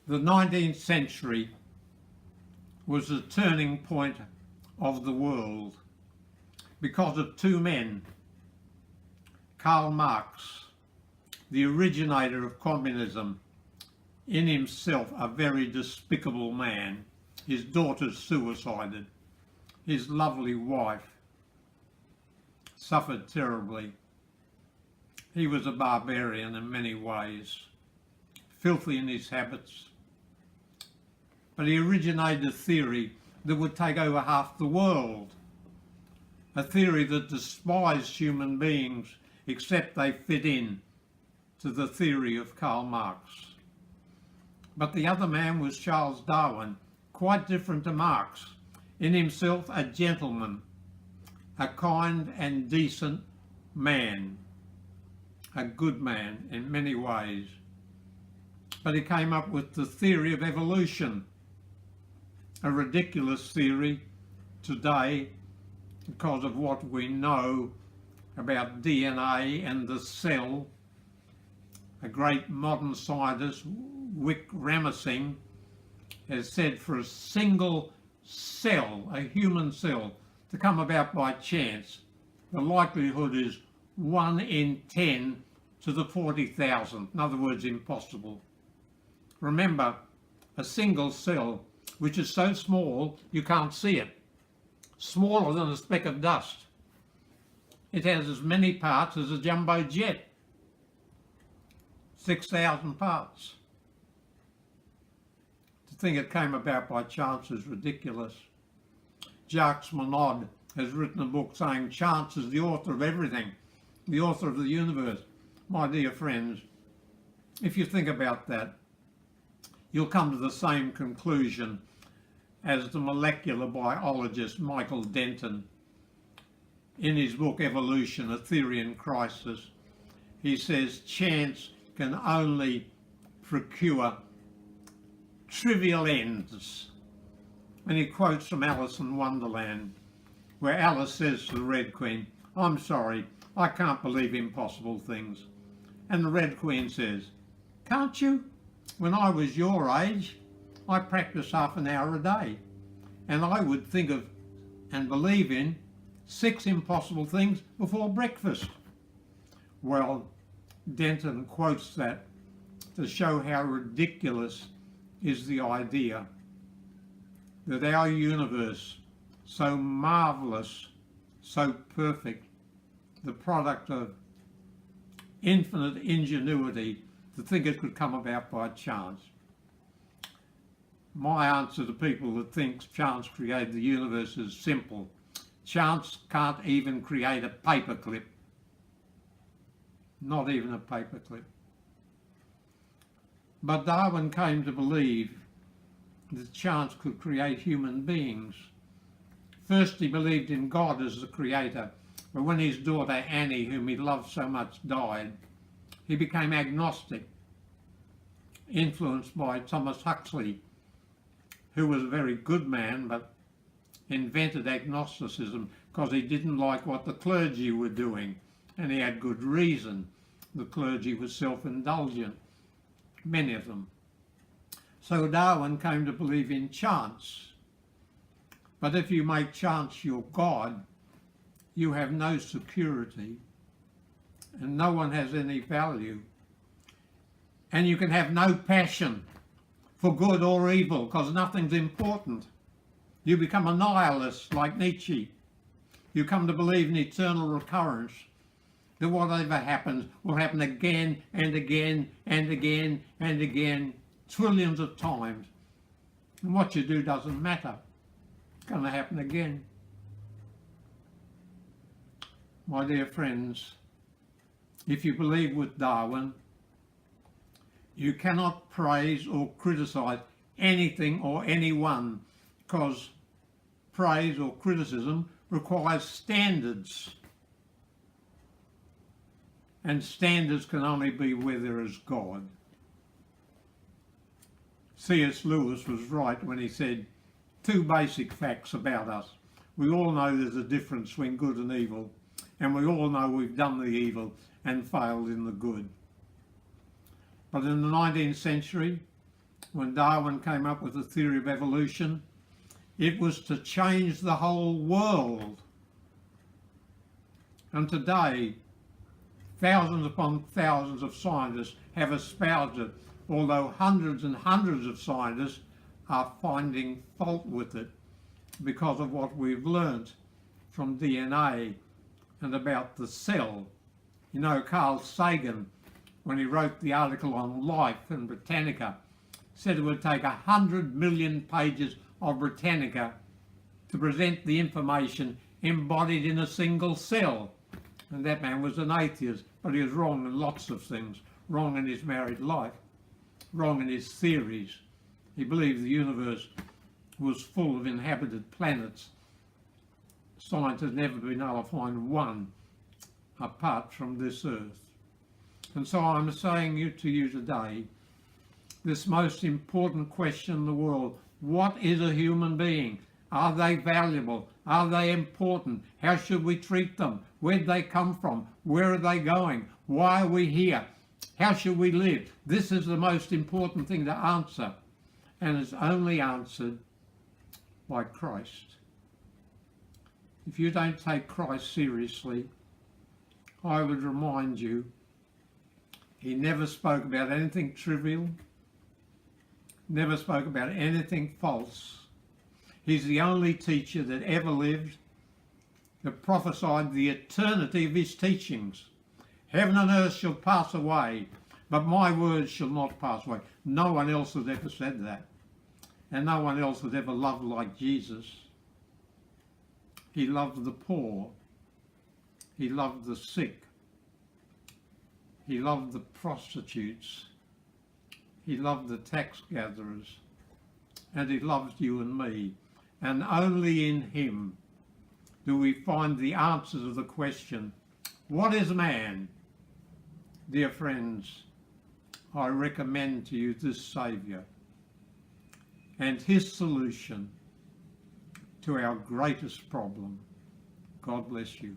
The 19th century was the turning point of the world because of two men. Karl Marx, the originator of communism, in himself a very despicable man. His daughter suicided. His lovely wife suffered terribly. He was a barbarian in many ways, filthy in his habits. But he originated a theory that would take over half the world. A theory that despised human beings except they fit in to the theory of Karl Marx. But the other man was Charles Darwin, quite different to Marx, in himself a gentleman, a kind and decent man, a good man in many ways. But he came up with the theory of evolution, a ridiculous theory today because of what we know about DNA and the cell. A great modern scientist, Wick Ramsing, has said for a single cell, a human cell, to come about by chance, the likelihood is 1 in 10 to the 40,000. In other words, impossible. Remember, a single cell, which is so small you can't see it, smaller than a speck of dust. It has as many parts as a jumbo jet, 6,000 parts. To think it came about by chance is ridiculous. Jacques Monod has written a book saying chance is the author of everything, the author of the universe. My dear friends, if you think about that, you'll come to the same conclusion as the molecular biologist Michael Denton. In his book Evolution, A Theory in Crisis, he says chance can only procure trivial ends. And he quotes from Alice in Wonderland, where Alice says to the Red Queen, "I'm sorry, I can't believe impossible things." And the Red Queen says, "Can't you? When I was your age, I practiced half an hour a day, and I would think of and believe in 6 impossible things before breakfast." Well, Denton quotes that to show how ridiculous is the idea that our universe, so marvellous, so perfect, the product of infinite ingenuity, to think it could come about by chance. My answer to people that think chance created the universe is simple. Chance can't even create a paperclip. Not even a paperclip. But Darwin came to believe that chance could create human beings. First he believed in God as the creator, but when his daughter Annie, whom he loved so much, died, he became agnostic, influenced by Thomas Huxley, who was a very good man but invented agnosticism because he didn't like what the clergy were doing, and he had good reason. The clergy was self-indulgent, many of them. So Darwin came to believe in chance. But if you make chance your God, you have no security and no one has any value. And you can have no passion for good or evil because nothing's important. You become a nihilist like Nietzsche. You come to believe in eternal recurrence, that whatever happens will happen again and again and again and again, trillions of times. And what you do doesn't matter. It's going to happen again. My dear friends, if you believe with Darwin, you cannot praise or criticize anything or anyone, because praise or criticism requires standards. And standards can only be where there is God. C.S. Lewis was right when he said 2 basic facts about us. We all know there's a difference between good and evil, and we all know we've done the evil and failed in the good. But in the 19th century, when Darwin came up with the theory of evolution. It was to change the whole world. And today, thousands upon thousands of scientists have espoused it, although hundreds and hundreds of scientists are finding fault with it because of what we've learnt from DNA and about the cell. You know, Carl Sagan, when he wrote the article on life in Britannica, said it would take 100 million pages of Britannica to present the information embodied in a single cell. And that man was an atheist, but he was wrong in lots of things. Wrong in his married life, wrong in his theories. He believed the universe was full of inhabited planets. Science has never been able to find one apart from this earth. And so I'm saying to you today, this most important question in the world: what is a human being? Are they valuable? Are they important? How should we treat them? Where did they come from? Where are they going? Why are we here? How should we live? This is the most important thing to answer, and it's only answered by Christ. If you don't take Christ seriously, I would remind you, he never spoke about anything trivial, never spoke about anything false. He's the only teacher that ever lived, that prophesied the eternity of his teachings. Heaven and earth shall pass away, but my words shall not pass away. No one else has ever said that. And no one else has ever loved like Jesus. He loved the poor. He loved the sick. He loved the prostitutes. He loved the tax gatherers. And he loves you and me. And only in him do we find the answers of the question, what is man? Dear friends, I recommend to you this Saviour and his solution to our greatest problem. God bless you.